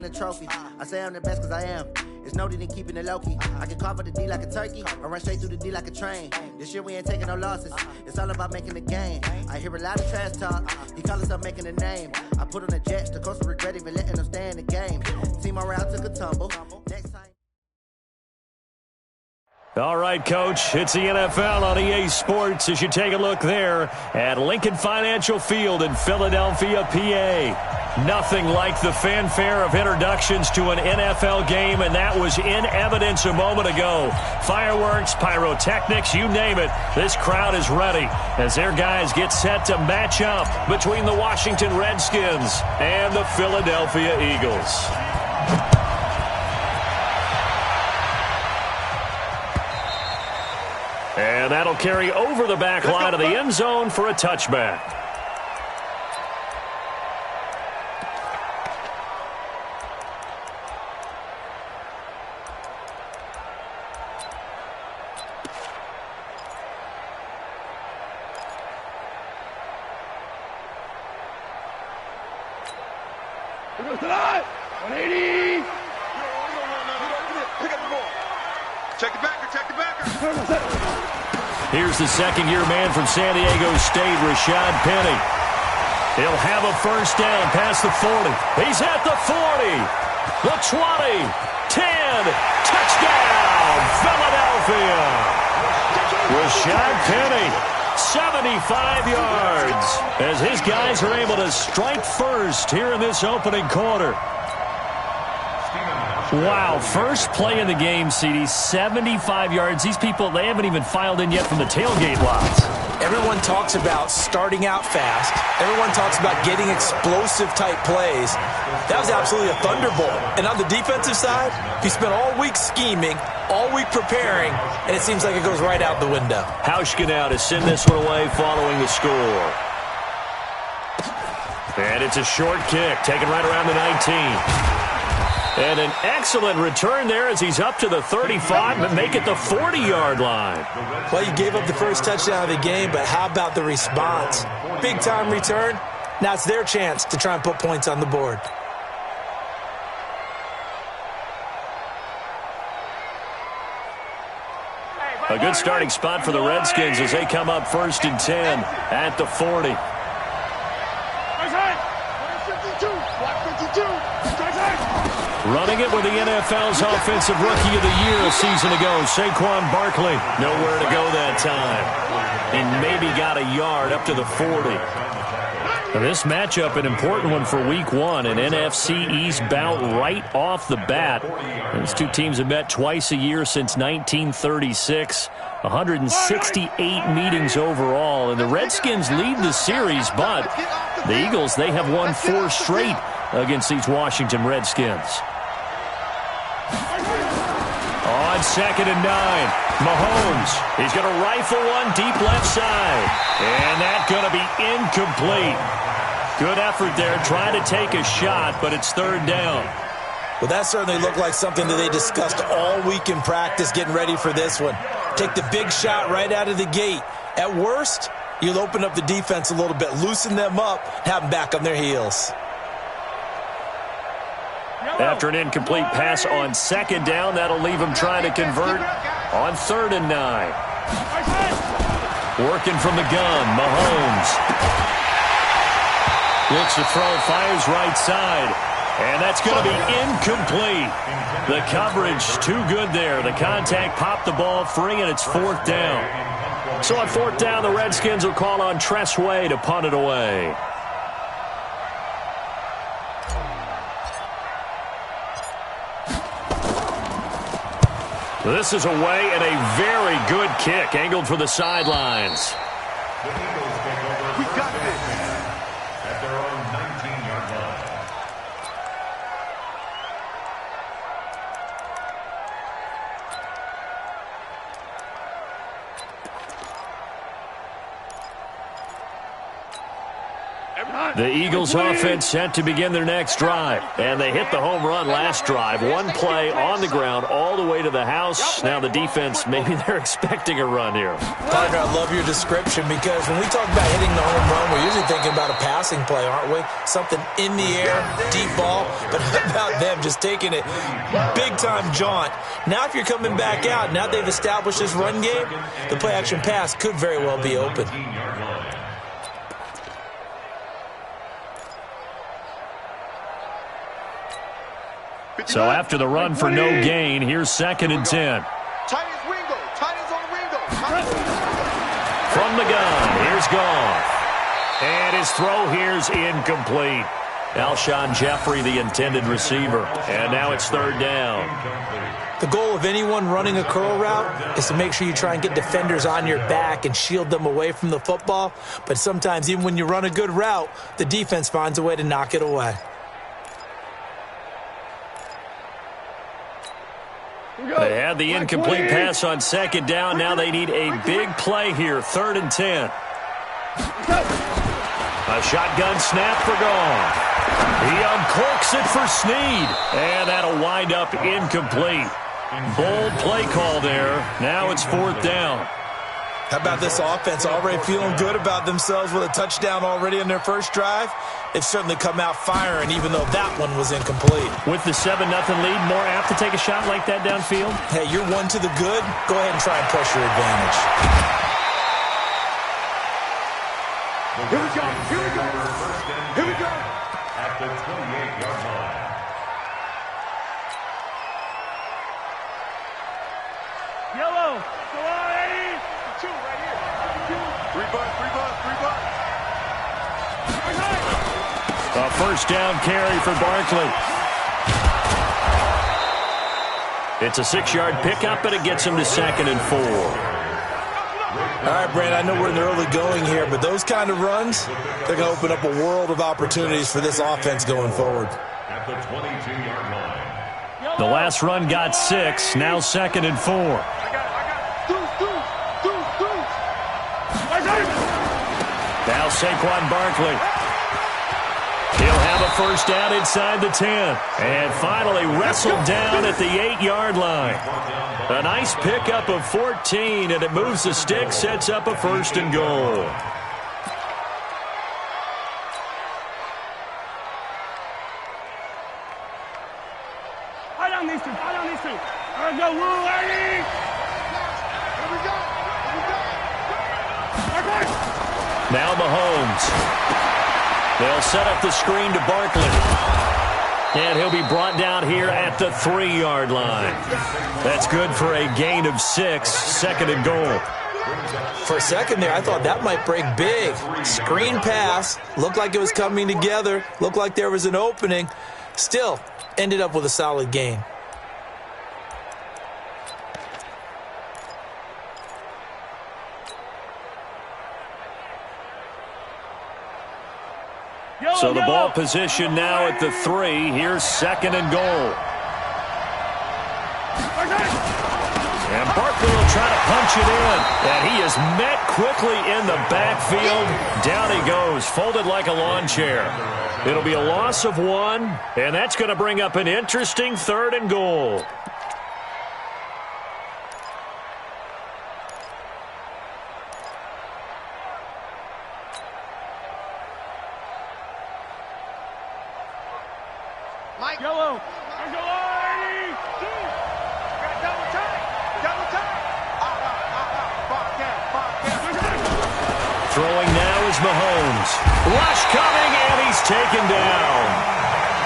the trophy. I say I'm the best because I am. It's no need in keeping it low-key. I can carve up the D like a turkey or run straight through the D like a train. This year we ain't taking no losses. It's all about making the game. I hear a lot of trash talk. He call himself making a name. I put on the Jets. The coach will regret even letting them stay in the game. Team morale took a tumble. Next time. All right, Coach, it's the NFL on EA Sports as you take a look there at Lincoln Financial Field in Philadelphia, PA. Nothing like the fanfare of introductions to an NFL game, and that was in evidence a moment ago. Fireworks, pyrotechnics, you name it, this crowd is ready as their guys get set to match up between the Washington Redskins and the Philadelphia Eagles. And that'll carry over the back line of the end zone for a touchback. Tonight, 180. Pick up the ball. Check the backer. Here's the second-year man from San Diego State, Rashad Penny. He'll have a first down past the 40. He's at the 40, the 20, 10, touchdown, Philadelphia. Rashad Penny, 75 yards, as his guys are able to strike first here in this opening quarter. Wow, first play in the game, CD, 75 yards. These people, they haven't even filed in yet from the tailgate lots. Everyone talks about starting out fast. Everyone talks about getting explosive-type plays. That was absolutely a thunderbolt. And on the defensive side, he spent all week scheming, all week preparing, and it seems like it goes right out the window. Hauschka now to send this one away following the score. And it's a short kick, taken right around the 19. And an excellent return there as he's up to the 35, but make it the 40-yard line. Well, you gave up the first touchdown of the game, but how about the response? Big-time return. Now it's their chance to try and put points on the board. A good starting spot for the Redskins as they come up 1st and 10 at the 40. Running it with the NFL's Offensive Rookie of the Year a season ago, Saquon Barkley. Nowhere to go that time. And maybe got a yard up to the 40. Now this matchup, an important one for Week 1, an NFC East bout right off the bat. These two teams have met twice a year since 1936. 168 meetings overall, and the Redskins lead the series, but the Eagles, they have won 4 straight against these Washington Redskins. On 2nd and 9, Mahomes, he's going to rifle one deep left side, and that's going to be incomplete. Good effort there, trying to take a shot, but it's 3rd down. Well, that certainly looked like something that they discussed all week in practice getting ready for this one. Take the big shot right out of the gate. At worst, you'll open up the defense a little bit, loosen them up, have them back on their heels. After an incomplete pass on 2nd down, that'll leave him trying to convert on 3rd and 9. Working from the gun, Mahomes. Looks to throw, fires right side. And that's going to be incomplete. The coverage too good there. The contact popped the ball free, and it's 4th down. So on 4th down, the Redskins will call on Tress Way to punt it away. This is away and a very good kick, angled for the sidelines. The Eagles take over. We got this. At their own 19-yard line. The Eagles offense set to begin their next drive. And they hit the home run last drive. One play on the ground all the way to the house. Now the defense, maybe they're expecting a run here. Partner, I love your description because when we talk about hitting the home run, we're usually thinking about a passing play, aren't we? Something in the air, deep ball. But how about them just taking it big-time jaunt? Now if you're coming back out, now they've established this run game, the play-action pass could very well be open. So after the run for no gain, here's 2nd and 10. From the gun, here's Goff. And his throw here's incomplete. Alshon Jeffrey, the intended receiver. And now it's 3rd down. The goal of anyone running a curl route is to make sure you try and get defenders on your back and shield them away from the football. But sometimes even when you run a good route, the defense finds a way to knock it away. They had the incomplete pass on 2nd down. Now they need a big play here. 3rd and 10. A shotgun snap for Goff. He uncorks it for Snead. And that'll wind up incomplete. Bold play call there. Now it's 4th down. How about this offense already feeling good about themselves with a touchdown already in their first drive? They've certainly come out firing, even though that one was incomplete. With the 7-0 lead, more apt to take a shot like that downfield? Hey, you're one to the good. Go ahead and try and push your advantage. Here we go. Here we go. Here we go. At the 28-yard line. Yellow. Go on, Eddie. 2 right here. 3 bucks. A 1st down carry for Barkley. It's a 6-yard pickup, but it gets him to 2nd and 4. All right, Brand, I know we're in the early going here, but those kind of runs, they're going to open up a world of opportunities for this offense going forward. At the 22-yard line. The last run got 6, now 2nd and 4. Now Saquon Barkley. He'll have a 1st down inside the 10. And finally wrestled down at the 8-yard line. A nice pickup of 14, and it moves the stick, sets up a 1st and goal. Fight on these two. All right, go, Woo, Eddie. Here we go. Now Mahomes. They'll set up the screen to Barkley. And he'll be brought down here at the 3-yard line. That's good for a gain of 6, 2nd and goal. For a second there, I thought that might break big. Screen pass, looked like it was coming together, looked like there was an opening. Still, ended up with a solid gain. So the ball position now at the 3. Here's 2nd and goal. And Barkley will try to punch it in. And he is met quickly in the backfield. Down he goes, folded like a lawn chair. It'll be a loss of 1, and that's going to bring up an interesting 3rd and goal. Yellow. Go on, Eddie. Got double tight. Throwing now is Mahomes. Rush coming, and he's taken down.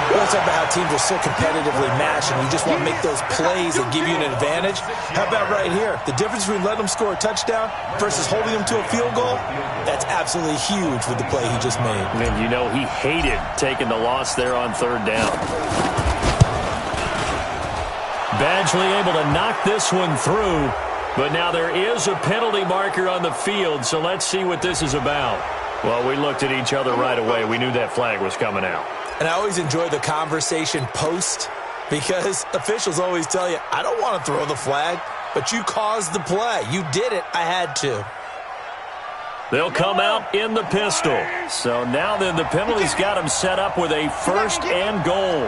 We always talk about how teams are so competitively matched, and you just want to make those plays that give you an advantage. How about right here? The difference between letting them score a touchdown versus holding them to a field goal, that's absolutely huge with the play he just made. And you know he hated taking the loss there on 3rd down. Badgley able to knock this one through, but now there is a penalty marker on the field, so let's see what this is about. Well, we looked at each other right away. We knew that flag was coming out. And I always enjoy the conversation post because officials always tell you, I don't want to throw the flag, but you caused the play. You did it. I had to. They'll come out in the pistol. So now then the penalty's got them set up with a 1st and goal.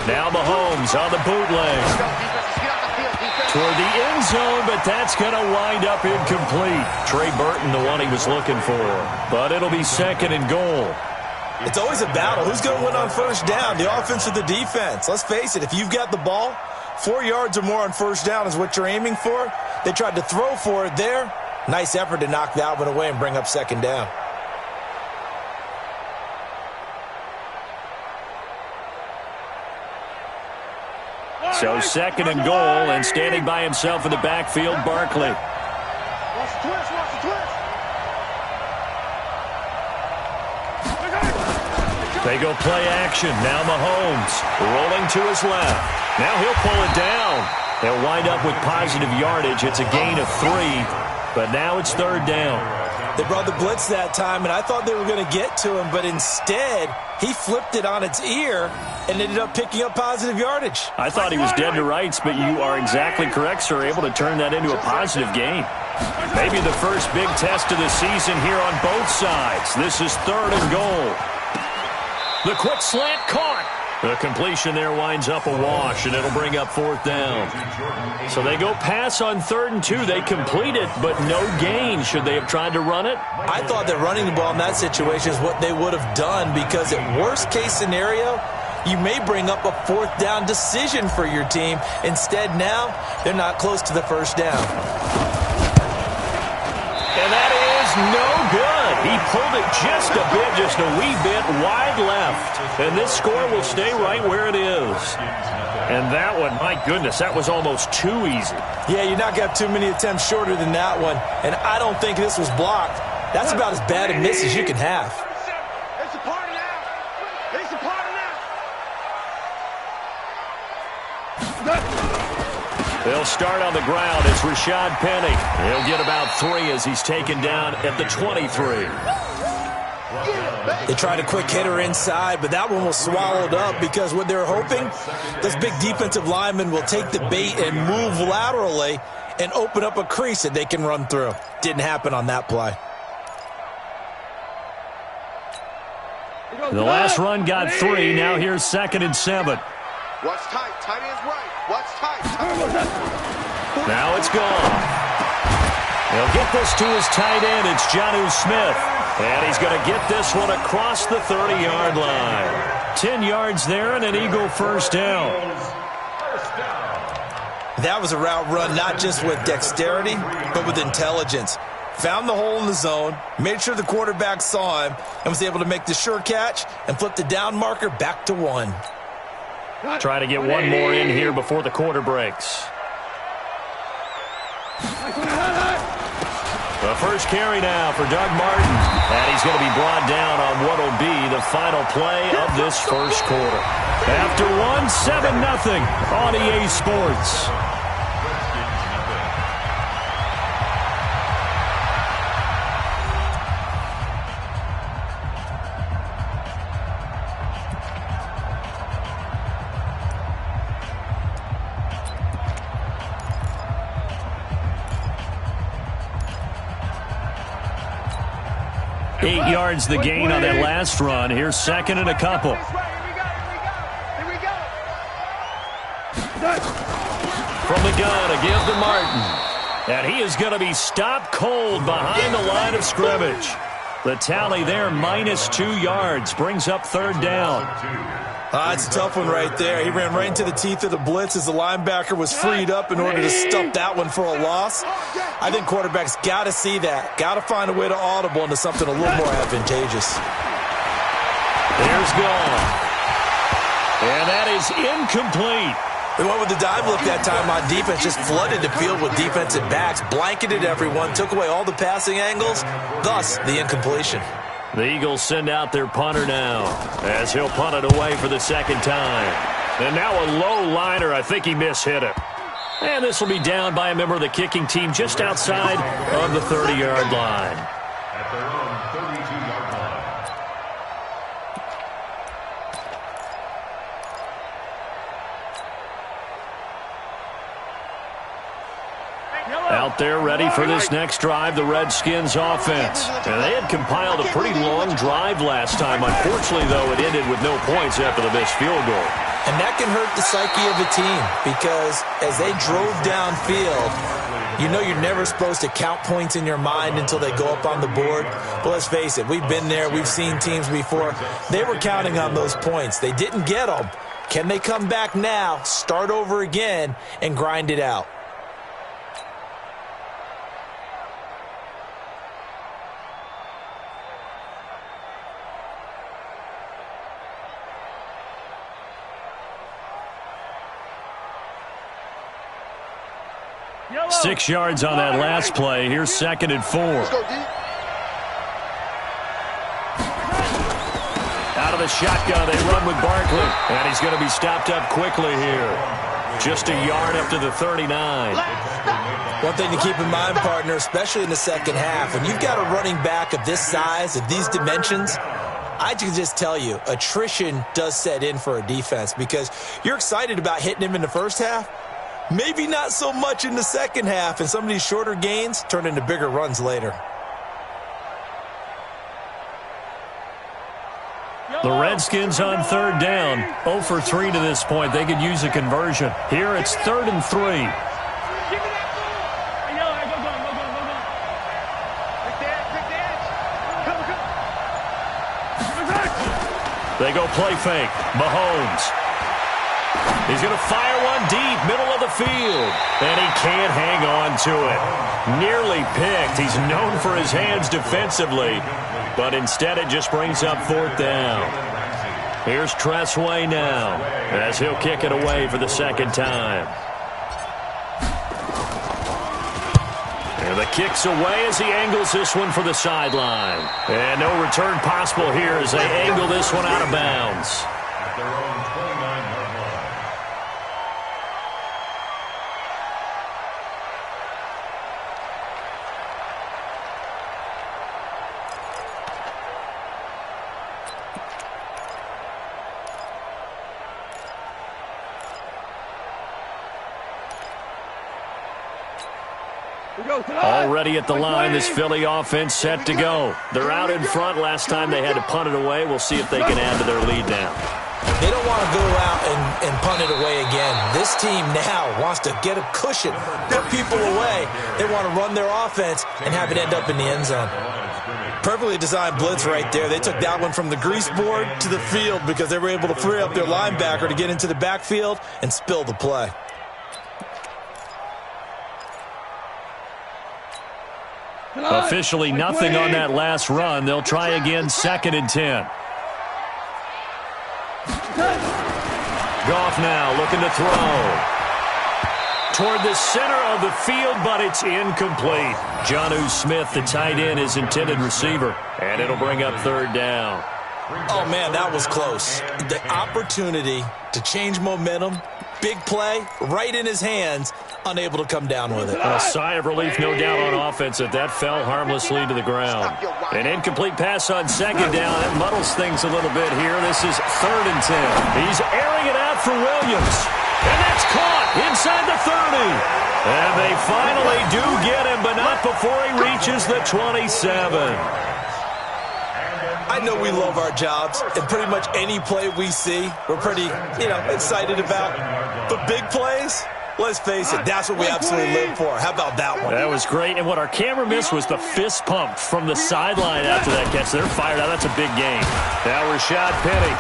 Now Mahomes on the bootleg. Toward the end zone, but that's going to wind up incomplete. Trey Burton, the one he was looking for. But it'll be 2nd and goal. It's always a battle. Who's going to win on 1st down, the offense or the defense? Let's face it, if you've got the ball, 4 yards or more on 1st down is what you're aiming for. They tried to throw for it there. Nice effort to knock that one away and bring up 2nd down. So 2nd and goal, and standing by himself in the backfield, Barkley. Watch the twist, watch the twist. They go play action. Now Mahomes rolling to his left. Now he'll pull it down. They'll wind up with positive yardage. It's a gain of 3, but now it's 3rd down. They brought the blitz that time, and I thought they were going to get to him, but instead he flipped it on its ear and ended up picking up positive yardage. I thought he was dead to rights, but you are exactly correct, sir. Able to turn that into a positive gain. Maybe the first big test of the season here on both sides. This is 3rd and goal. The quick slant caught. The completion there winds up a wash, and it'll bring up 4th down. So they go pass on 3rd and 2. They complete it, but no gain. Should they have tried to run it? I thought that running the ball in that situation is what they would have done, because at worst case scenario, you may bring up a 4th down decision for your team. Instead, now they're not close to the 1st down. And that is no good. He pulled it just a bit, just a wee bit wide left. And this score will stay right where it is. And that one, my goodness, that was almost too easy. Yeah, you're not going to have too many attempts shorter than that one. And I don't think this was blocked. That's about as bad a miss as you can have. It's a party now. It's a party now. They'll start on the ground. It's Rashad Penny. He'll get about 3 as he's taken down at the 23. They tried a quick hitter inside, but that one was swallowed up because what they're hoping, those big defensive linemen will take the bait and move laterally and open up a crease that they can run through. Didn't happen on that play. The last run got 3. Now here's 2nd and 7. Watch tight. Tight end's right. Watch tight. Now it's gone. He'll get this to his tight end. It's Jonnu Smith. And he's going to get this one across the 30-yard line. 10 yards there and an Eagle 1st down. That was a route run not just with dexterity, but with intelligence. Found the hole in the zone, made sure the quarterback saw him, and was able to make the sure catch and flip the down marker back to 1. Try to get one more in here before the quarter breaks. The first carry now for Doug Martin. And he's going to be brought down on what will be the final play of this first quarter. After 1, 7-0 on EA Sports. Yards the gain on that last run. Here's 2nd and a couple. From the gun, a give to Martin. And he is going to be stopped cold behind the line of scrimmage. The tally there, -2 yards, brings up 3rd down. It's a tough one right there. He ran right into the teeth of the blitz as the linebacker was freed up in order to stop that one for a loss. I think quarterbacks got to see that. Got to find a way to audible into something a little more advantageous. There's gone. And that is incomplete. They went with the dive look that time on defense, just flooded the field with defensive backs, blanketed everyone, took away all the passing angles, thus the incompletion. The Eagles send out their punter now as he'll punt it away for the 2nd time. And now a low liner. I think he mishit it. And this will be down by a member of the kicking team just outside of the 30-yard line. At their own 32-yard line. Out there ready for this next drive, the Redskins offense. And they had compiled a pretty long drive last time. Unfortunately, though, it ended with no points after the missed field goal. And that can hurt the psyche of a team because as they drove downfield, you know you're never supposed to count points in your mind until they go up on the board. But let's face it, we've been there. We've seen teams before. They were counting on those points. They didn't get them. Can they come back now, start over again, and grind it out? Yellow. 6 yards on that last play. Here's 2nd and 4. Out of the shotgun, they run with Barkley. And he's going to be stopped up quickly here. Just a yard up to the 39. One thing to keep in mind, partner, especially in the second half, when you've got a running back of this size, of these dimensions, I can just tell you, attrition does set in for a defense because you're excited about hitting him in the first half. Maybe not so much in the second half, and some of these shorter gains turn into bigger runs later. The Redskins on 3rd down, 0 for 3 to this point. They could use a conversion. Here it's 3rd and 3. They go play fake. Mahomes. He's going to fire one deep, middle of the field. And he can't hang on to it. Nearly picked. He's known for his hands defensively. But instead it just brings up 4th down. Here's Tressway now as he'll kick it away for the 2nd time. And the kick's away as he angles this one for the sideline. And no return possible here as they angle this one out of bounds. At their own 29-yard line. Already at the line, this Philly offense set to go. They're out in front. Last time they had to punt it away. We'll see if they can add to their lead now. They don't want to go out and punt it away again. This team now wants to get a cushion, put people away. They want to run their offense and have it end up in the end zone. Perfectly designed blitz right there. They took that one from the grease board to the field because they were able to free up their linebacker to get into the backfield and spill the play. Officially nothing on that last run. They'll try again, 2nd and 10. Goff now looking to throw. Toward the center of the field, but it's incomplete. Jonnu Smith, the tight end, is intended receiver. And it'll bring up 3rd down. Oh, man, that was close. The opportunity to change momentum, big play, right in his hands, unable to come down with it. A sigh of relief, no doubt, on offense that fell harmlessly to the ground. An incomplete pass on 2nd down. That muddles things a little bit here. This is 3rd and 10. He's airing it out for Williams. And that's caught inside the 30. And they finally do get him, but not before he reaches the 27. I know we love our jobs, and pretty much any play we see, we're pretty, excited about. But big plays, let's face it, that's what we absolutely live for. How about that one? That was great, and what our camera missed was the fist pump from the sideline after that catch. They're fired out. That's a big game. Now Rashad Penny.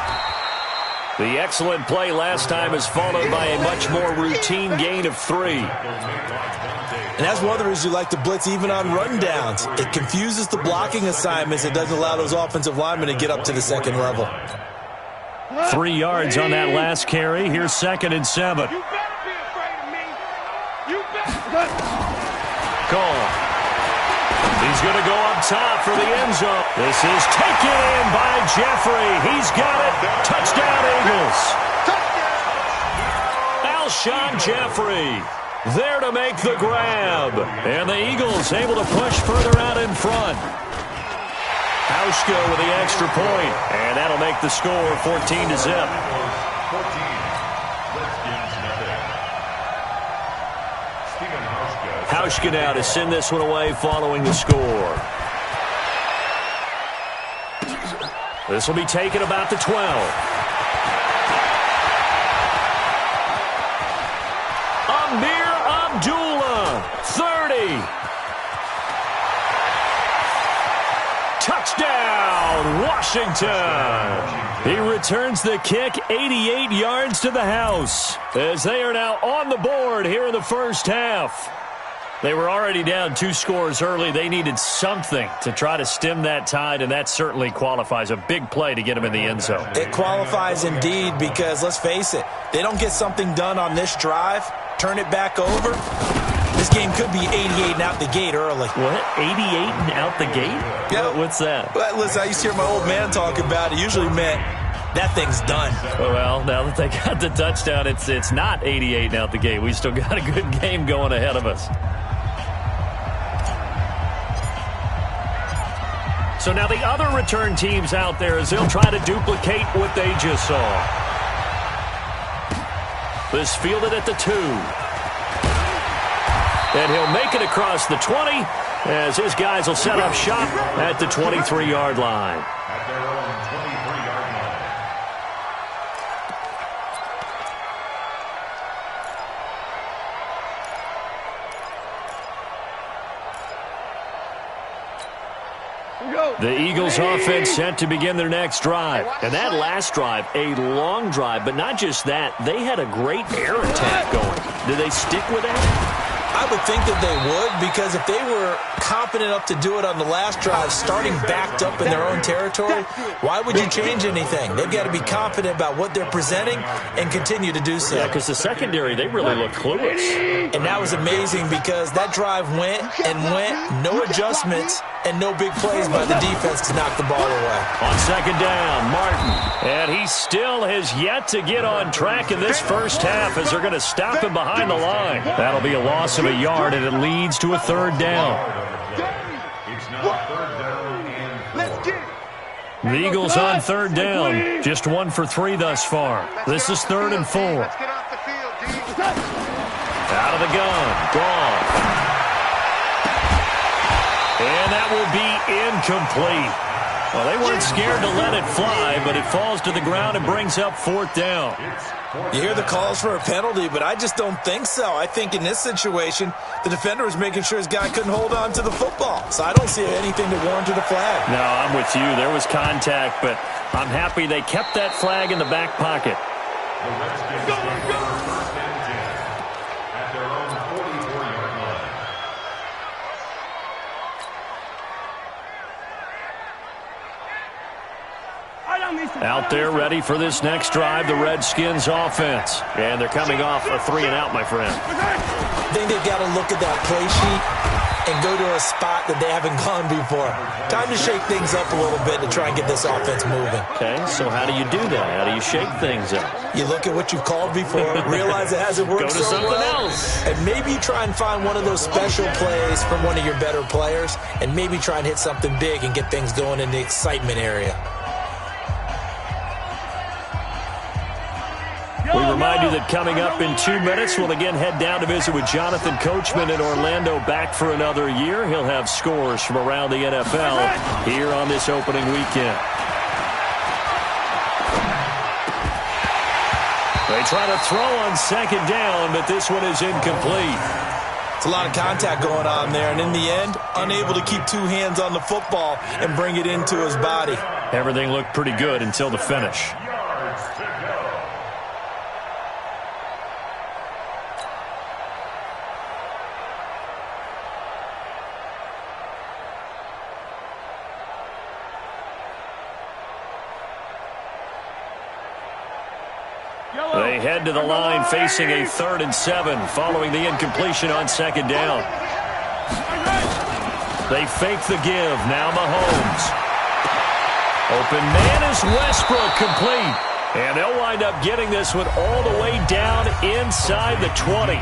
The excellent play last time is followed by a much more routine gain of 3. And that's one of the reasons you like to blitz even on rundowns. It confuses the blocking assignments. It doesn't allow those offensive linemen to get up to the 2nd level. 3 yards on that last carry. Here's 2nd and 7. You better be afraid of me. You better. Cole. He's going to go up top for the end zone. This is taken in by Jeffrey. He's got it. Touchdown, Eagles. Alshon Jeffrey there to make the grab. And the Eagles able to push further out in front. Hauschka with the extra point. And that'll make the score 14-0. 14. Redskins nothing. Stephen Hauschka now to send this one away following the score. This will be taken about the 12. Amir Abdullah, 30. Touchdown, Washington. He returns the kick 88 yards to the house as they are now on the board here in the first half. They were already down 2 scores early. They needed something to try to stem that tide, and that certainly qualifies. A big play to get them in the end zone. It qualifies indeed because, let's face it, they don't get something done on this drive, turn it back over, this game could be 88 and out the gate early. What? 88 and out the gate? Yeah. What's that? Well, listen, I used to hear my old man talk about it. Usually meant that thing's done. Well, now that they got the touchdown, it's not 88 and out the gate. We still got a good game going ahead of us. So now the other return teams out there as they'll try to duplicate what they just saw. This fielded at the 2. And he'll make it across the 20 as his guys will set up shop at the 23-yard line. At their own 23-yard line. The Eagles offense set to begin their next drive. And that last drive, a long drive, but not just that, they had a great air attack going. Did they stick with that? I would think that they would, because if they were confident enough to do it on the last drive, starting backed up in their own territory, why would you change anything? They've got to be confident about what they're presenting and continue to do so. Yeah, because the secondary, they really look clueless. And that was amazing because that drive went and went, no adjustments, and no big plays by the defense to knock the ball away. On second down, Martin. And he still has yet to get on track in this first half as they're going to stop him behind the line. That'll be a loss of a yard, and it leads to a third down. It's now 3rd down and 4. The Eagles on third down. Just 1 for 3 thus far. This is 3rd and 4. Let's get off the field, D. Out of the gun. Gone. And that will be incomplete. Well, they weren't scared to let it fly, but it falls to the ground and brings up 4th down. You hear the calls for a penalty, but I just don't think so. I think in this situation, the defender was making sure his guy couldn't hold on to the football. So I don't see anything that warranted a flag. No, I'm with you. There was contact, but I'm happy they kept that flag in the back pocket. The Redskins go, go. 1st and 10 at their own 44-yard line. Out there ready for this next drive, the Redskins offense. And they're coming off a 3-and-out, my friend. I think they've got to look at that play sheet and go to a spot that they haven't gone before. Time to shake things up a little bit to try and get this offense moving. Okay, so how do you do that? How do you shake things up? You look at what you've called before, realize it hasn't worked Go to so something well, else. and maybe try and find one of those special plays from one of your better players, and maybe try and hit something big and get things going in the excitement area. We remind you that coming up in 2 minutes, we'll again head down to visit with Jonathan Coachman in Orlando, back for another year. He'll have scores from around the NFL here on this opening weekend. They try to throw on second down, but this one is incomplete. It's a lot of contact going on there, and in the end, unable to keep 2 hands on the football and bring it into his body. Everything looked pretty good until the finish. Yards to go. They head to the line facing a 3rd and 7 following the incompletion on second down. They fake the give. Now Mahomes. Open man is Westbrook, complete. And they'll wind up getting this one all the way down inside the 20.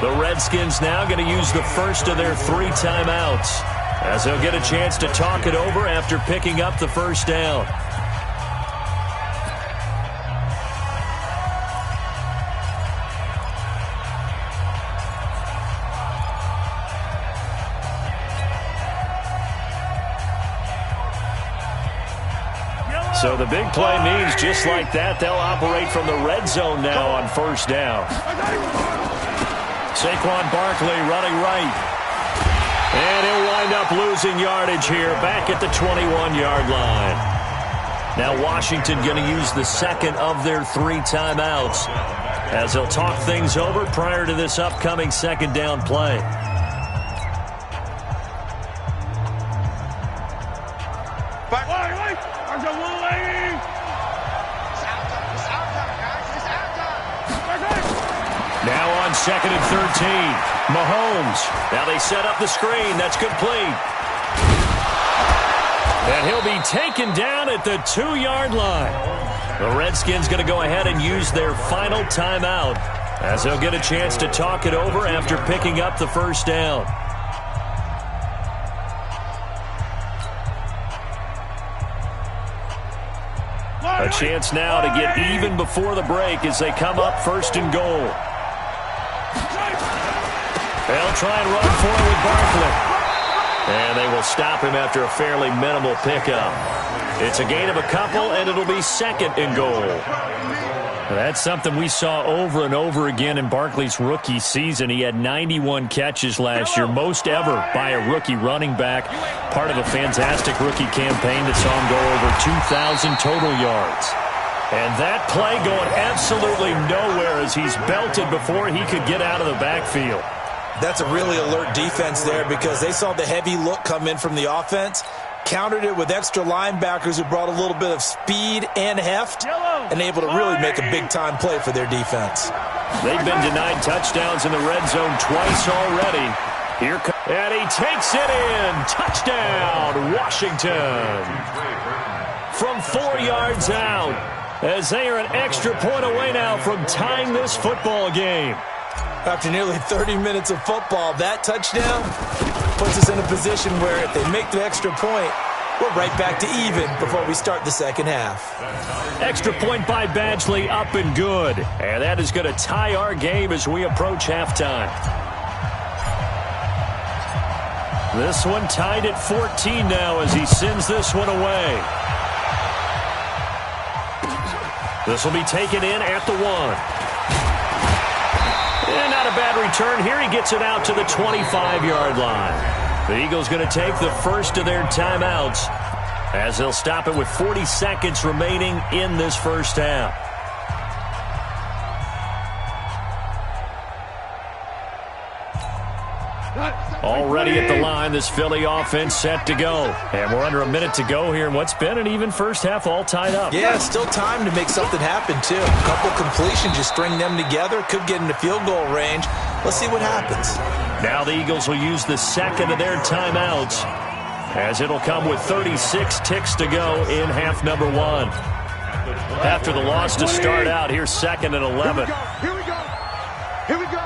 The Redskins now going to use the first of their 3 timeouts as they'll get a chance to talk it over after picking up the first down. So the big play means just like that, they'll operate from the red zone now on first down. Saquon Barkley running right. And he'll wind up losing yardage here back at the 21-yard line. Now Washington going to use the second of their 3 timeouts as they'll talk things over prior to this upcoming second down play. Now on second and 13, Mahomes. Now they set up the screen. That's complete. And he'll be taken down at the 2-yard line. The Redskins going to go ahead and use their final timeout as they'll get a chance to talk it over after picking up the first down. A chance now to get even before the break as they come up first and goal. They'll try and run for it with Barkley. And they will stop him after a fairly minimal pickup. It's a gain of a couple, and it'll be second and goal. That's something we saw over and over again in Barkley's rookie season. He had 91 catches last year, most ever by a rookie running back, part of a fantastic rookie campaign that saw him go over 2,000 total yards. And that play going absolutely nowhere as he's belted before he could get out of the backfield. That's a really alert defense there because they saw the heavy look come in from the offense, countered it with extra linebackers who brought a little bit of speed and heft, and able to really make a big-time play for their defense. They've been denied touchdowns in the red zone twice already. And he takes it in. Touchdown, Washington. From 4 yards out, as they are an extra point away now from tying this football game. After nearly 30 minutes of football, that touchdown puts us in a position where if they make the extra point, we're right back to even before we start the second half. Extra point by Badgley, up and good. And that is going to tie our game as we approach halftime. This one tied at 14 now as he sends this one away. This will be taken in at the 1. And not a bad return here. He gets it out to the 25-yard line. The Eagles going to take the first of their timeouts as they'll stop it with 40 seconds remaining in this first half. Already at the line, this Philly offense set to go. And we're under a minute to go here in what's been an even first half, all tied up. Yeah, still time to make something happen, too. A couple completions, just string them together. Could get into field goal range. Let's see what happens. Now the Eagles will use the second of their timeouts as it'll come with 36 ticks to go in half number 1. After the loss to start out, here's second and 11. Here we go. Here we go.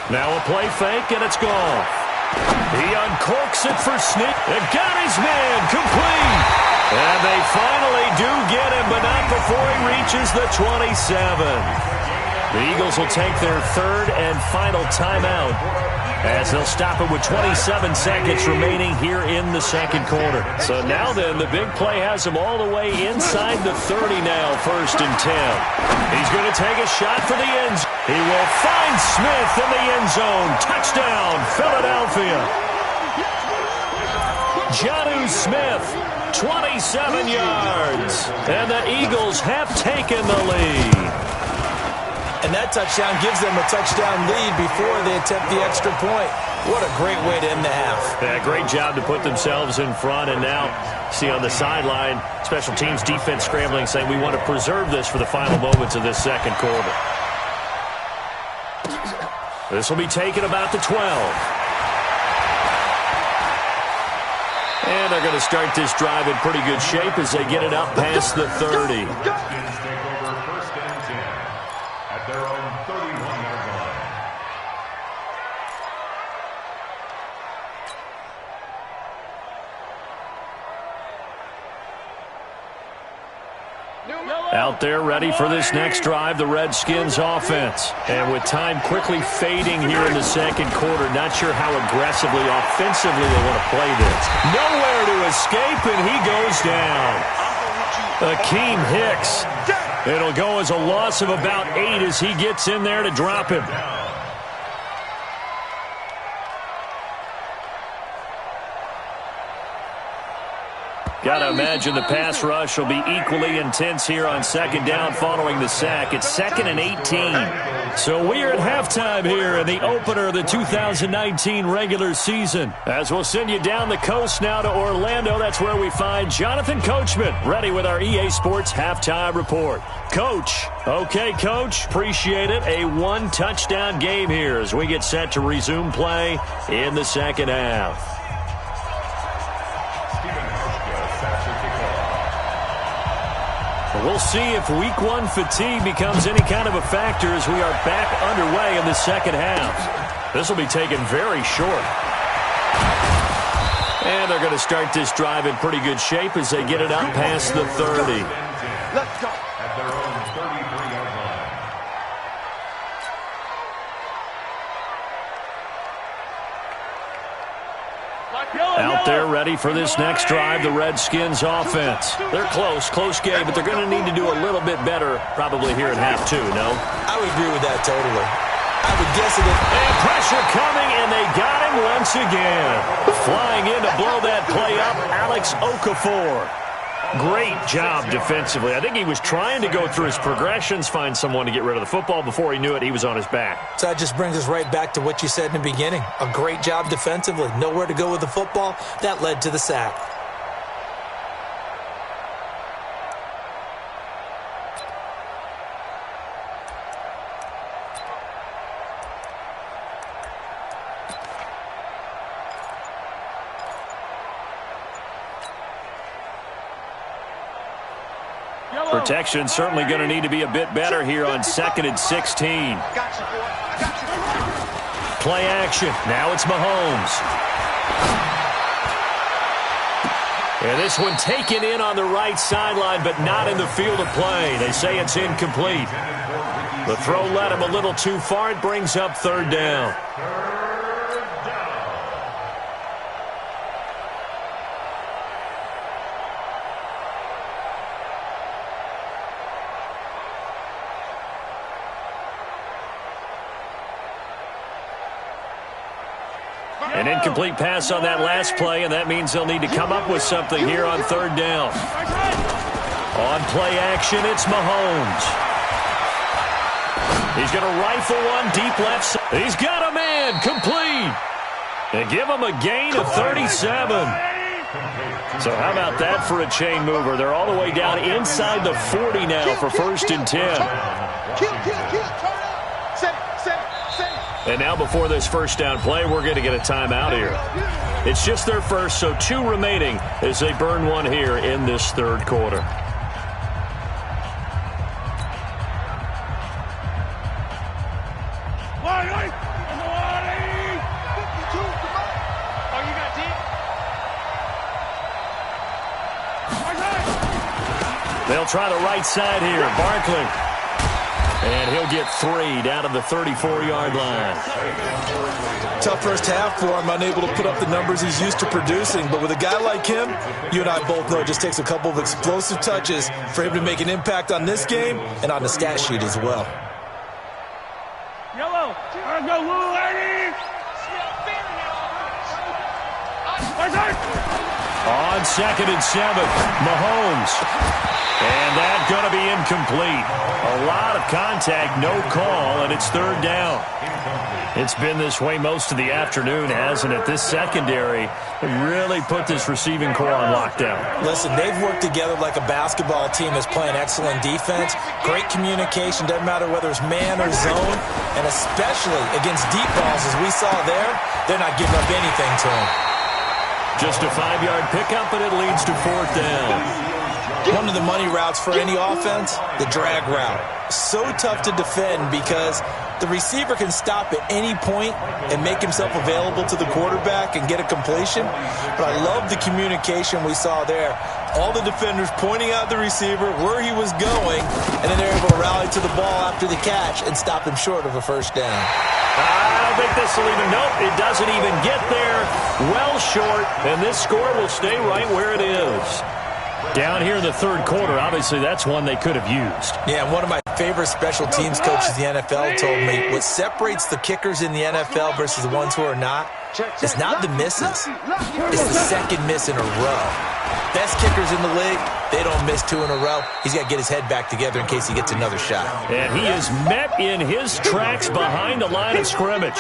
Now a play fake, and it's gone. He uncorks it for Sneak. And got his man complete. And they finally do get him, but not before he reaches the 27. The Eagles will take their third and final timeout as they'll stop it with 27 seconds remaining here in the second quarter. So now then, the big play has him all the way inside the 30 now, first and 10. He's going to take a shot for the end zone. He will find Smith in the end zone. Touchdown, Philadelphia. Jonnu Smith, 27 yards. And the Eagles have taken the lead. And that touchdown gives them a touchdown lead before they attempt the extra point. What a great way to end the half. Yeah, great job to put themselves in front. And now, see on the sideline, special teams defense scrambling, saying we want to preserve this for the final moments of this second quarter. This will be taken about the 12. And they're going to start this drive in pretty good shape as they get it up past the 30. Yellow! Out there ready for this next drive, the Redskins offense. And with time quickly fading here in the second quarter, not sure how aggressively, offensively they want to play this. Nowhere to escape, and he goes down. Akeem Hicks. It'll go as a loss of about 8 as he gets in there to drop him. Got to imagine the pass rush will be equally intense here on second down following the sack. It's 2nd and 18. So we are at halftime here in the opener of the 2019 regular season. As we'll send you down the coast now to Orlando, that's where we find Jonathan Coachman, ready with our EA Sports halftime report. Coach. Okay, Coach. Appreciate it. A one-touchdown game here as we get set to resume play in the second half. We'll see if week 1 fatigue becomes any kind of a factor as we are back underway in the second half. This will be taken very short. And they're going to start this drive in pretty good shape as they get it out past the 30. Let's go. At their own 33-yard line. Out there ready for this next drive, the Redskins offense. They're close game, but they're going to need to do a little bit better probably here in half 2, no? I would agree with that totally. I would guess it. And pressure coming, and they got him once again. Flying in to blow that play up, Alex Okafor. Great job defensively. I think he was trying to go through his progressions, find someone to get rid of the football. Before he knew it, he was on his back. So that just brings us right back to what you said in the beginning. A great job defensively. Nowhere to go with the football. That led to the sack. Protection certainly going to need to be a bit better here on 2nd and 16. Play action. Now it's Mahomes. And this one taken in on the right sideline, but not in the field of play. They say it's incomplete. The throw led him a little too far. It brings up 3rd down. An incomplete pass on that last play, and that means they'll need to come up with something here on 3rd down. On play action, it's Mahomes. He's going to rifle one deep left side. He's got a man, complete. And give him a gain of 37. So how about that for a chain mover? They're all the way down inside the 40 now for 1st and 10. And now before this first down play, we're going to get a timeout here. It's just their first, so 2 remaining as they burn one here in this 3rd quarter. They'll try the right side here. Barkley. And he'll get 3 down to the 34-yard line. Tough first half for him, unable to put up the numbers he's used to producing. But with a guy like him, you and I both know it just takes a couple of explosive touches for him to make an impact on this game and on the stat sheet as well. Yellow. Let's go, Lou, lady. On 2nd and 7, Mahomes. And that's going to be incomplete. A lot of contact, no call, and it's 3rd down. It's been this way most of the afternoon, hasn't it? This secondary really put this receiving core on lockdown. Listen, they've worked together like a basketball team that's playing excellent defense. Great communication, doesn't matter whether it's man or zone. And especially against deep balls, as we saw there, they're not giving up anything to him. Just a 5-yard pickup, and it leads to 4th down. One of the money routes for any offense, the drag route. So tough to defend because the receiver can stop at any point and make himself available to the quarterback and get a completion. But I love the communication we saw there All the defenders pointing out the receiver, where he was going, and then they're able to rally to the ball after the catch and stop him short of a first down. I don't think this will even, nope, it doesn't even get there. Well short, and this score will stay right where it is. Down here in the third quarter, obviously that's one they could have used. Yeah, one of my favorite special teams coaches in the NFL told me what separates the kickers in the NFL versus the ones who are not is not the misses. It's the second miss in a row. Best kickers in the league, they don't miss 2 in a row. He's got to get his head back together in case he gets another shot. And he is met in his tracks behind the line of scrimmage.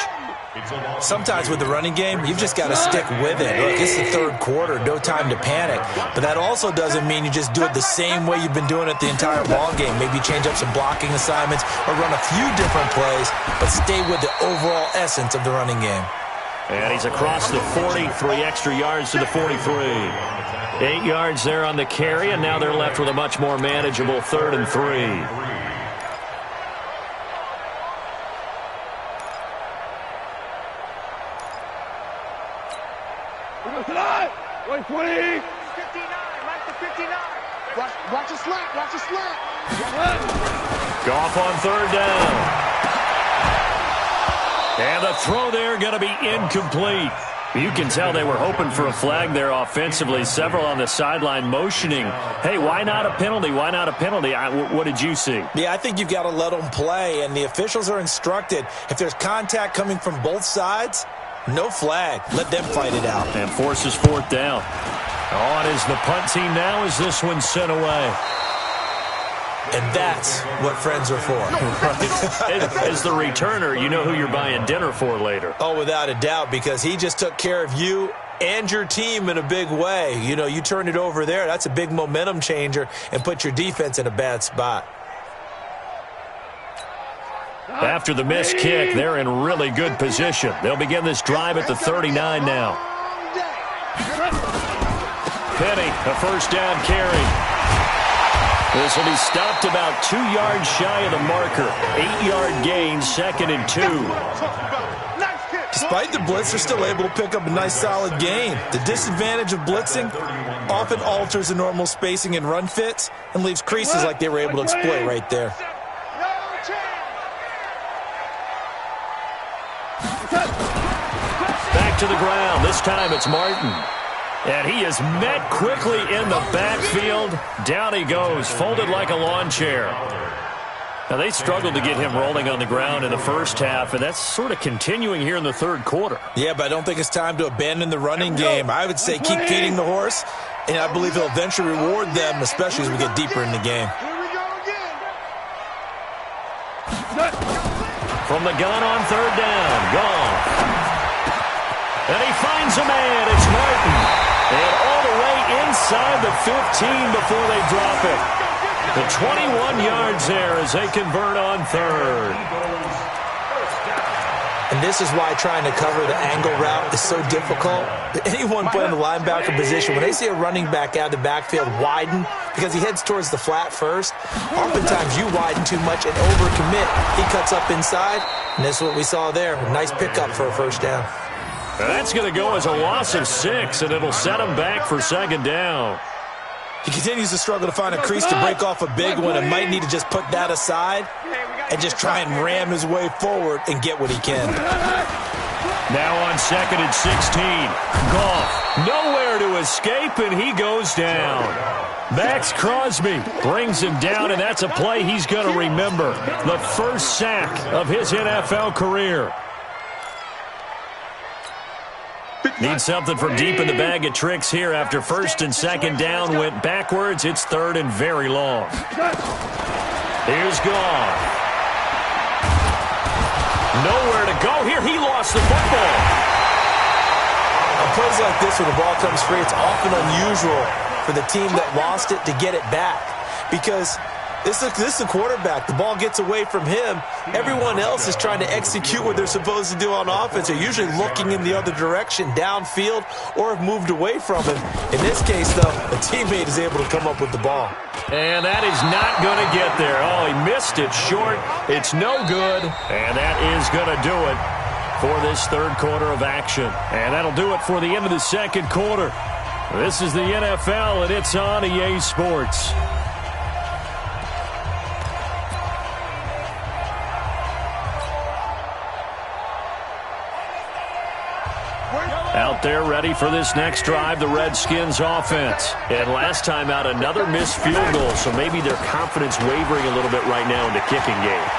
Sometimes with the running game, you've just got to stick with it. Look, it's the third quarter, no time to panic. But that also doesn't mean you just do it the same way you've been doing it the entire ball game. Maybe change up some blocking assignments or run a few different plays, but stay with the overall essence of the running game. And he's across the 40, 3 extra yards to the 43. 8 yards there on the carry, and now they're left with a much more manageable 3rd and 3. Wait, 20. 59, Mike the 59. Watch the slant, watch the slant. Goff on 3rd down. And the throw there going to be incomplete. You can tell they were hoping for a flag there offensively. Several on the sideline motioning, hey, why not a penalty? Why not a penalty? What did you see? Yeah, I think you've got to let them play, and the officials are instructed. If there's contact coming from both sides, no flag. Let them fight it out. And forces 4th down. On is the punt team now as this one's sent away. And that's what friends are for. Right. As the returner, you know who you're buying dinner for later. Oh, without a doubt, because he just took care of you and your team in a big way. You know, you turn it over there, that's a big momentum changer and put your defense in a bad spot. After the missed kick, they're in really good position. They'll begin this drive at the 39 now. Penny, a first down carry. This will be stopped about 2 yards shy of the marker. 8-yard gain, 2nd and 2. Despite the blitz, they're still able to pick up a nice solid gain. The disadvantage of blitzing often alters the normal spacing and run fits and leaves creases like they were able to exploit right there. Back to the ground. This time it's Martin. And he is met quickly in the backfield. Down he goes, folded like a lawn chair. Now, they struggled to get him rolling on the ground in the first half, and that's sort of continuing here in the third quarter. Yeah, but I don't think it's time to abandon the running game. I would say keep feeding the horse, and I believe he'll eventually reward them, especially as we get deeper in the game. From the gun on 3rd down, gone. And he finds a man. It's Martin. And all the way inside the 15 before they drop it. The 21 yards there as they convert on 3rd. And this is why trying to cover the angle route is so difficult. Anyone playing the linebacker position, when they see a running back out of the backfield widen because he heads towards the flat first, oftentimes you widen too much and overcommit. He cuts up inside, and this is what we saw there. A nice pickup for a first down. That's going to go as a loss of 6, and it'll set him back for 2nd down. He continues to struggle to find a crease to break off a big one and might need to just put that aside and just try and ram his way forward and get what he can. Now on 2nd and 16. Goff nowhere to escape, and he goes down. Max Crosby brings him down, and that's a play he's going to remember. The first sack of his NFL career. Need something from deep in the bag of tricks here after 1st and 2nd down went backwards. It's 3rd and very long. Here's Goff. Nowhere to go here. He lost the football. On plays like this, when the ball comes free, it's often unusual for the team that lost it to get it back because this is the quarterback. The ball gets away from him. Everyone else is trying to execute what they're supposed to do on offense. They're usually looking in the other direction, downfield, or have moved away from him. In this case, though, a teammate is able to come up with the ball. And that is not going to get there. Oh, he missed it short. It's no good. And that is going to do it for this third quarter of action. And that'll do it for the end of the second quarter. This is the NFL, and it's on eSports. Out there ready for this next drive, the Redskins offense. And last time out, another missed field goal, so maybe their confidence wavering a little bit right now in the kicking game.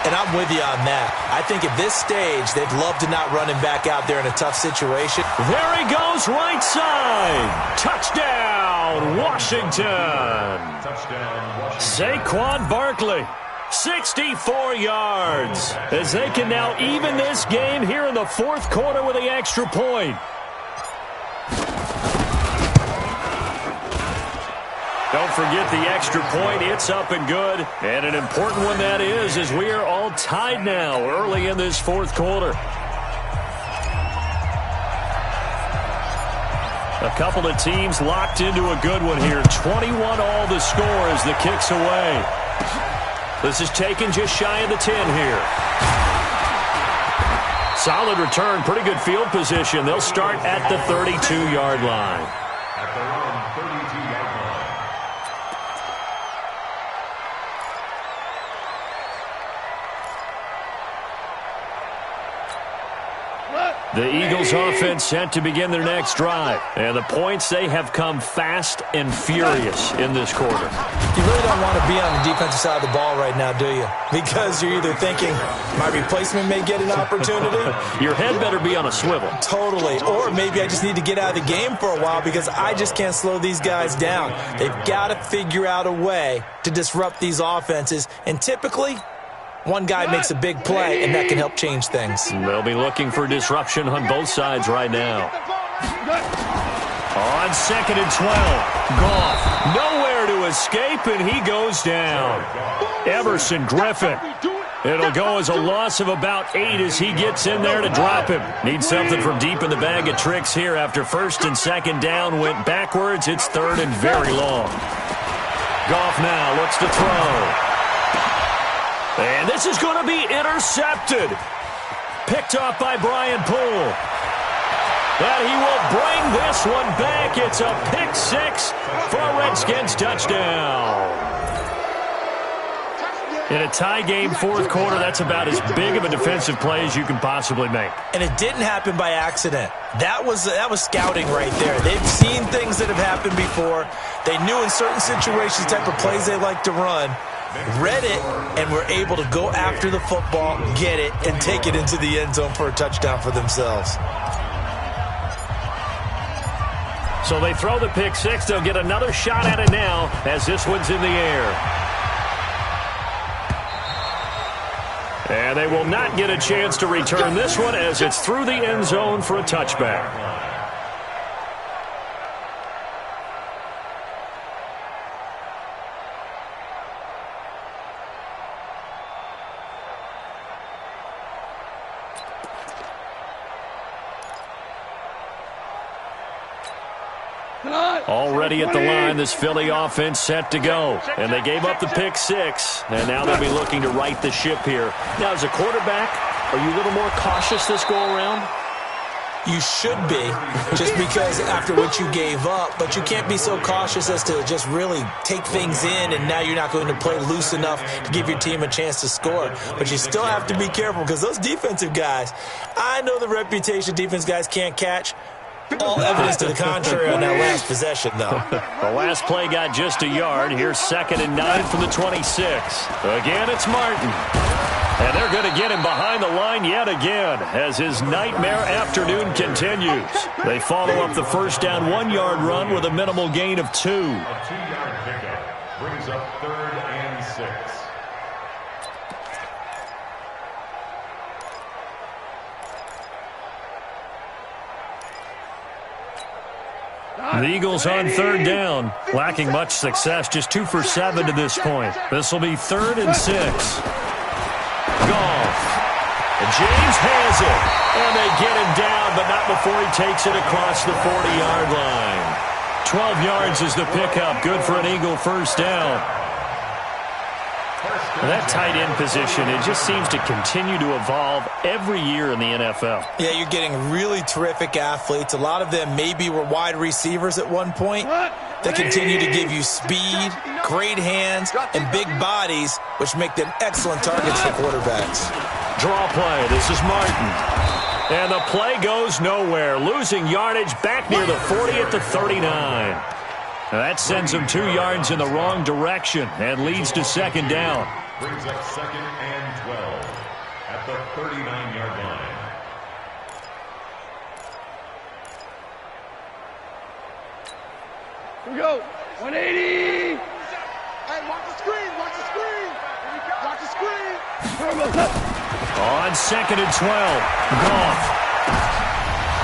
And I'm with you on that. I think at this stage, they'd love to not run him back out there in a tough situation. There he goes, right side. Touchdown, Washington. Saquon Barkley, 64 yards. As they can now even this game here in the fourth quarter with the extra point. Don't forget the extra point. It's up and good. And an important one that is, as we are all tied now early in this fourth quarter. A couple of teams locked into a good one here. 21 all the score as the kick's away. This is taken just shy of the 10 here. Solid return. Pretty good field position. They'll start at the 32-yard line. At their own 32-yard line. The Eagles offense set to begin their next drive. And the points, they have come fast and furious in this quarter. You really don't want to be on the defensive side of the ball right now, do you? Because you're either thinking, my replacement may get an opportunity. Your head better be on a swivel. Totally. Or maybe I just need to get out of the game for a while because I just can't slow these guys down. They've got to figure out a way to disrupt these offenses. And typically, one guy makes a big play, and that can help change things. They'll be looking for disruption on both sides right now. On 2nd and 12, Goff nowhere to escape, and he goes down. Everson Griffin. It'll go as a loss of about 8 as he gets in there to drop him. Needs something from deep in the bag of tricks here after 1st and 2nd down went backwards. It's 3rd and very long. Goff now looks to throw. And this is going to be intercepted. Picked off by Brian Poole. And he will bring this one back. It's a pick 6 for a Redskins touchdown. In a tie game, fourth quarter, that's about as big of a defensive play as you can possibly make. And it didn't happen by accident. That was scouting right there. They've seen things that have happened before. They knew in certain situations the type of plays they like to run. Read it, and were able to go after the football, get it, and take it into the end zone for a touchdown for themselves. So they throw the pick 6. They'll get another shot at it now as this one's in the air. And they will not get a chance to return this one as it's through the end zone for a touchback. Already at the line, this Philly offense set to go. And they gave up the pick 6, and now they'll be looking to right the ship here. Now, as a quarterback, are you a little more cautious this go-around? You should be, just because after what you gave up, but you can't be so cautious as to just really take things in, and now you're not going to play loose enough to give your team a chance to score. But you still have to be careful because those defensive guys, I know the reputation defense guys can't catch. All evidence to the contrary on that last possession, though. The last play got just a yard. Here's 2nd and 9 from the 26. Again, it's Martin. And they're going to get him behind the line yet again as his nightmare afternoon continues. They follow up the first down 1-yard run with a minimal gain of 2. A 2-yard pickup brings up 3rd and 6. The Eagles on 3rd down, lacking much success, just 2 for 7 to this point. This will be 3rd and 6. Goff. And James has it. And they get him down, but not before he takes it across the 40-yard line. 12 yards is the pickup. Good for an Eagle first down. That tight end position, it just seems to continue to evolve every year in the NFL. Yeah, you're getting really terrific athletes. A lot of them maybe were wide receivers at one point. They continue to give you speed, great hands, and big bodies, which make them excellent targets for quarterbacks. Draw play. This is Martin. And the play goes nowhere, losing yardage back near the 40 at the 39. Now that sends him 2 yards in the wrong direction and leads to second down. Brings up 2nd and 12 at the 39-yard line. Here we go. 180. Hey, watch the screen. Watch the screen. Watch the screen. On 2nd and 12, Goff.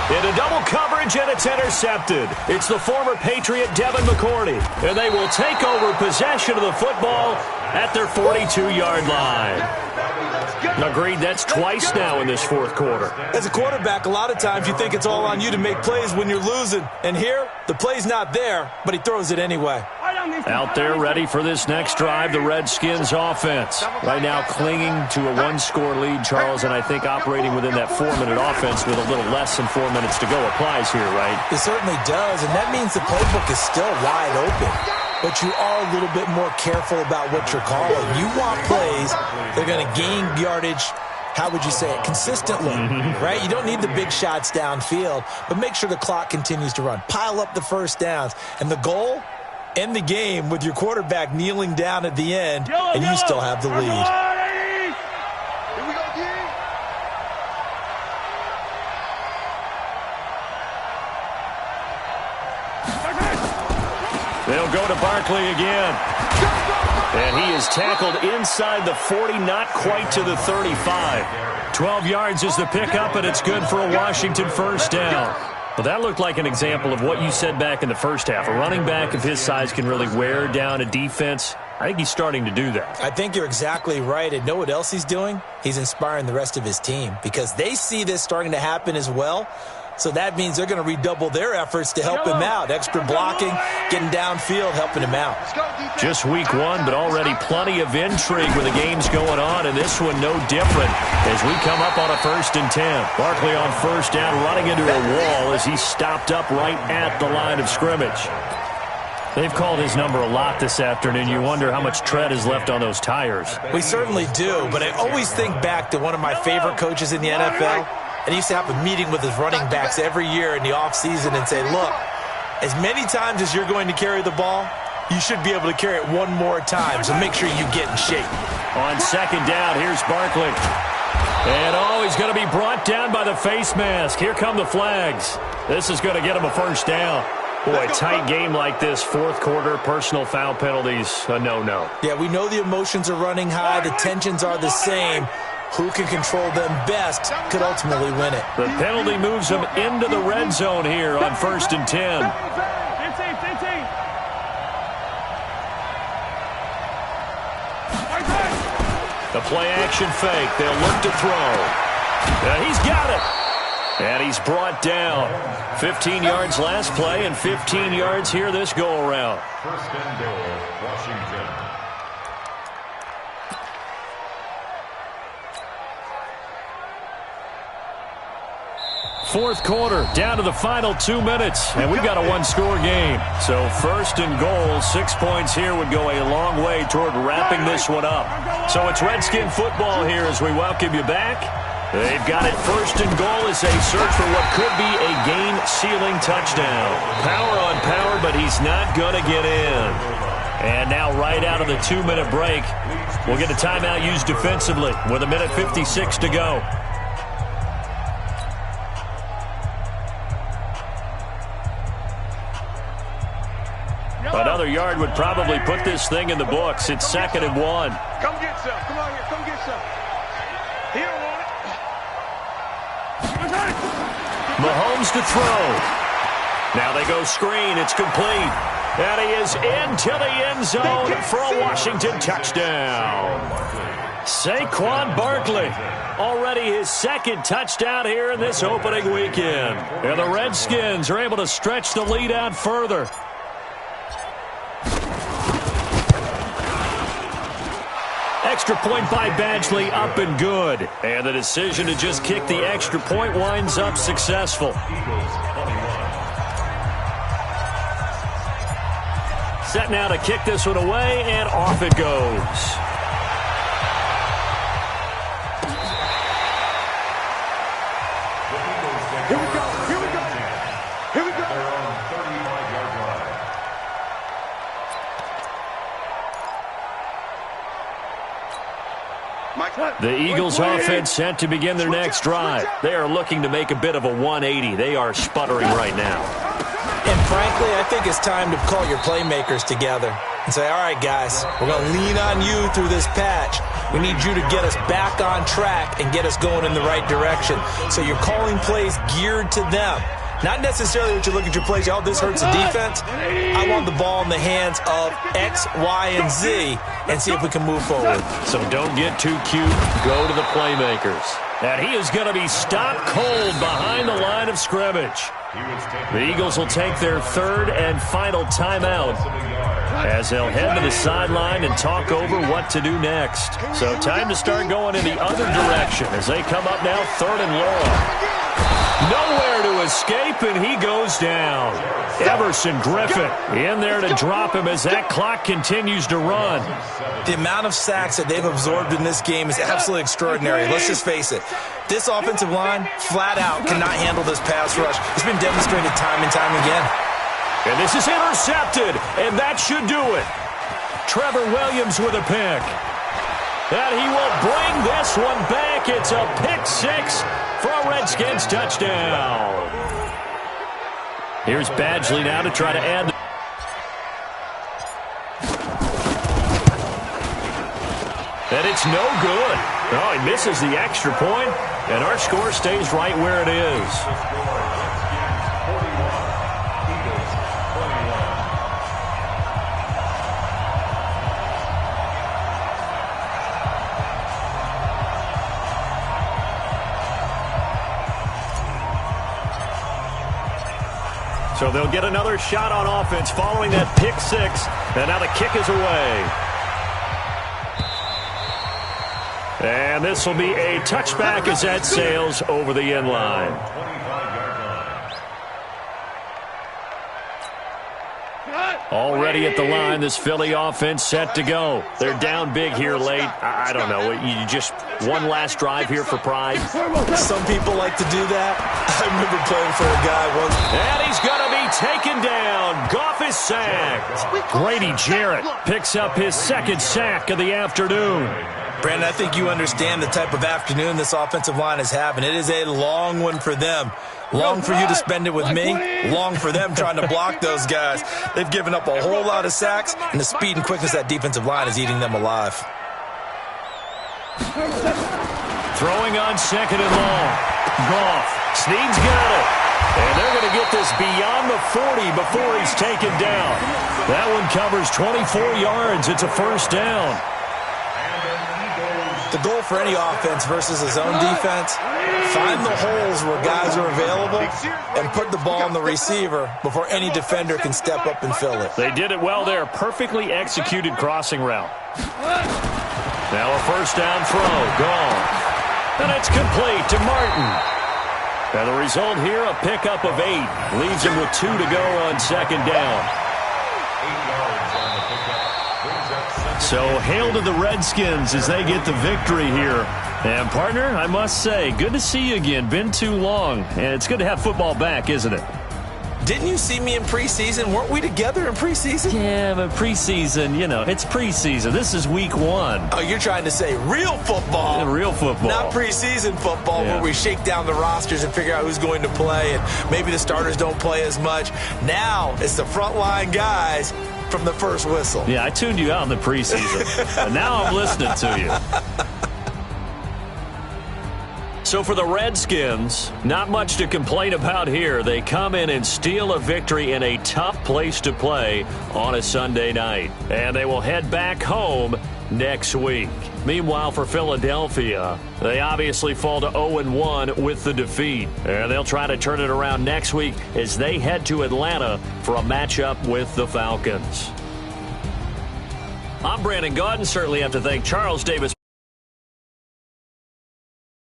Into double coverage, and it's intercepted. It's the former Patriot Devin McCourty, and they will take over possession of the football at their 42-yard line. Agreed, that's twice now in this fourth quarter. As a quarterback, a lot of times you think it's all on you to make plays when you're losing. And here, the play's not there, but he throws it anyway. Out there ready for this next drive, the Redskins offense. Right now clinging to a 1-score lead, Charles, and I think operating within that 4-minute offense with a little less than 4 minutes to go applies here, right? It certainly does, and that means the playbook is still wide open. But you are a little bit more careful about what you're calling. You want plays that are going to gain yardage, how would you say it, consistently, right? You don't need the big shots downfield, but make sure the clock continues to run. Pile up the first downs. And the goal, end the game with your quarterback kneeling down at the end, and you still have the lead. Here we go, D. They'll go to Barkley again. And he is tackled inside the 40, not quite to the 35. 12 yards is the pickup, and it's good for a Washington first down. Well, that looked like an example of what you said back in the first half. A running back of his size can really wear down a defense. I think he's starting to do that. I think you're exactly right. And know what else he's doing? He's inspiring the rest of his team because they see this starting to happen as well. So that means they're going to redouble their efforts to help him out. Extra blocking, getting downfield, helping him out. Just week one, but already plenty of intrigue with the games going on, and this one no different as we come up on a 1st and 10. Barkley on first down, running into a wall as he's stopped up right at the line of scrimmage. They've called his number a lot this afternoon. You wonder how much tread is left on those tires. We certainly do, but I always think back to one of my favorite coaches in the NFL. And he used to have a meeting with his running backs every year in the offseason and say, look, as many times as you're going to carry the ball, you should be able to carry it one more time, so make sure you get in shape. On second down, here's Barkley. And, he's going to be brought down by the face mask. Here come the flags. This is going to get him a first down. Boy, a tight game like this, fourth quarter, personal foul penalties, a no-no. Yeah, we know the emotions are running high. The tensions are the same. Who can control them best could ultimately win it. The penalty moves them into the red zone here on 1st and 10. 15. The play-action fake. They'll look to throw. He's got it. And he's brought down. 15 yards last play and 15 yards here this go-around. 1st and goal, Washington. Fourth quarter, down to the final 2 minutes, and we've got a 1-score game. So 1st and goal, 6 points here would go a long way toward wrapping this one up. So it's Redskin football here as we welcome you back. They've got it 1st and goal as they search for what could be a game-sealing touchdown. Power on power, but he's not going to get in. And now right out of the 2-minute break, we'll get a timeout used defensively with 1:56 to go. Another yard would probably put this thing in the books. It's 2nd and 1. Come get some. Come on here. Come get some. He don't want it. Mahomes to throw. Now they go screen. It's complete. And he is into the end zone for a Washington touchdown. Saquon Barkley. Already his 2nd touchdown here in this opening weekend. And the Redskins are able to stretch the lead out further. extra point by Badgley up and good. And the decision to just kick the extra point winds up successful. Set now to kick this one away, and off it goes. Here we go. Here we go. Here we go. They're on 35-yard line. The Eagles offense set to begin their next drive. They are looking to make a bit of a 180. They are sputtering right now. And frankly, I think it's time to call your playmakers together and say, all right, guys, we're going to lean on you through this patch. We need you to get us back on track and get us going in the right direction. So you're calling plays geared to them. Not necessarily that you look at your plays, oh, this hurts the defense. I want the ball in the hands of X, Y, and Z and see if we can move forward. So don't get too cute. Go to the playmakers. And he is going to be stopped cold behind the line of scrimmage. The Eagles will take their third and final timeout as they'll head to the sideline and talk over what to do next. So time to start going in the other direction as they come up now 3rd and long. Nowhere to escape, and he goes down. Everson Griffin in there to drop him as that clock continues to run. The amount of sacks that they've absorbed in this game is absolutely extraordinary. Let's just face it. This offensive line, flat out, cannot handle this pass rush. It's been demonstrated time and time again. And this is intercepted, and that should do it. Trevor Williams with a pick. And he will bring this one back. It's a pick 6 for a Redskins touchdown. Here's Badgley now to try to add. And it's no good. Oh, he misses the extra point, and our score stays right where it is. So they'll get another shot on offense following that pick 6. And now the kick is away. And this will be a touchback as that sails over the end line. Already at the line, this Philly offense set to go. They're down big here late. I don't know. You just one last drive here for pride. Some people like to do that. I remember playing for a guy once. And he's going to be taken down. Goff is sacked. Grady Jarrett picks up his 2nd sack of the afternoon. Brandon, I think you understand the type of afternoon this offensive line is having. It is a long one for them. Long for you to spend it with me. Long for them trying to block those guys. They've given up a whole lot of sacks, and the speed and quickness of that defensive line is eating them alive. Throwing on 2nd and long. Goff. Snead's got it. And they're going to get this beyond the 40 before he's taken down. That one covers 24 yards. It's a 1st down. The goal for any offense versus his own defense, find the holes where guys are available and put the ball on the receiver before any defender can step up and fill it. They did it well there. Perfectly executed crossing route. Now a 1st down throw. Gone. And it's complete to Martin. And the result here, a pickup of 8. Leaves him with 2 to go on 2nd down. So hail to the Redskins as they get the victory here. And partner, I must say, good to see you again. Been too long. And it's good to have football back, isn't it? Didn't you see me in preseason? Weren't we together in preseason? Yeah, but preseason, you know, it's preseason. This is week 1. Oh, you're trying to say real football. Yeah, real football. Not preseason football where we shake down the rosters and figure out who's going to play and maybe the starters don't play as much. Now it's the frontline guys from the first whistle. Yeah, I tuned you out in the preseason. And now I'm listening to you. So for the Redskins, not much to complain about here. They come in and steal a victory in a tough place to play on a Sunday night. And they will head back home next week. Meanwhile, for Philadelphia, they obviously fall to 0-1 with the defeat. And they'll try to turn it around next week as they head to Atlanta for a matchup with the Falcons. I'm Brandon Gaudin. Certainly have to thank Charles Davis